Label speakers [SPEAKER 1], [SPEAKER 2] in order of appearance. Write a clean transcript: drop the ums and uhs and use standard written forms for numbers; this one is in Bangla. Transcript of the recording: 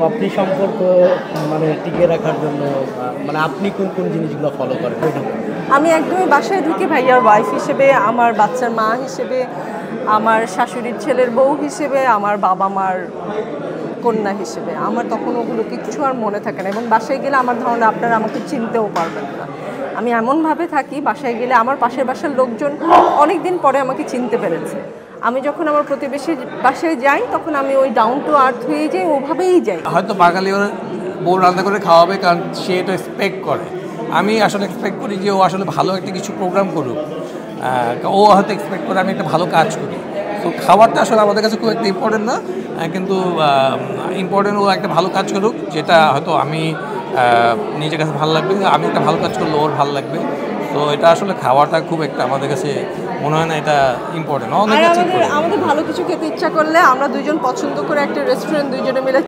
[SPEAKER 1] আপনি সম্পর্ক মানে টিকে রাখার জন্য মানে আপনি কোন কোন জিনিসগুলো ফলো করেন?
[SPEAKER 2] আমি একদমই বাসায় ঢুকে ভাইয়ার ওয়াইফ হিসেবে, আমার বাচ্চার মা হিসেবে, আমার শাশুড়ির ছেলের বউ হিসেবে, আমার বাবা মার কন্যা হিসেবে। আমার তখন ওগুলো কিচ্ছু আর মনে থাকে না, এবং বাসায় গেলে আমার ধারণা আপনারা আমাকে চিনতেও পারবেন না। আমি এমনভাবে থাকি, বাসায় গেলে আমার পাশের বাসার লোকজন অনেক দিন পরে আমাকে চিনতে পেরেছে। আমি যখন আমার প্রতিবেশী বাসায় যাই তখন আমি ওই ডাউন টু আর্থ হয়ে যাই, ওভাবেই যাই।
[SPEAKER 3] হয়তো বাঙালি ওর বউ রান্না করে খাওয়াবে, কারণ সে এটা এক্সপেক্ট করে। আমি আসলে এক্সপেক্ট করি যে ও আসলে ভালো একটা কিছু প্রোগ্রাম করুক। ও হয়তো এক্সপেক্ট করে আমি একটা ভালো কাজ করি। তো খাবারটা আসলে আমাদের কাছে খুব একটা ইম্পর্টেন্ট না, কিন্তু ইম্পর্টেন্ট ও একটা ভালো কাজ করুক, যেটা হয়তো আমি নিজের কাছে ভালো লাগবে। আমি একটা ভালো কাজ করলে ওর ভালো লাগবে। তো এটা আসলে খাওয়াটা খুব একটা আমাদের কাছে মনে হয় না এটা ইম্পর্টেন্ট।
[SPEAKER 2] আমাদের ভালো কিছু খেতে ইচ্ছা করলে আমরা দুইজন পছন্দ করে একটা রেস্টুরেন্ট দুইজনে মিলে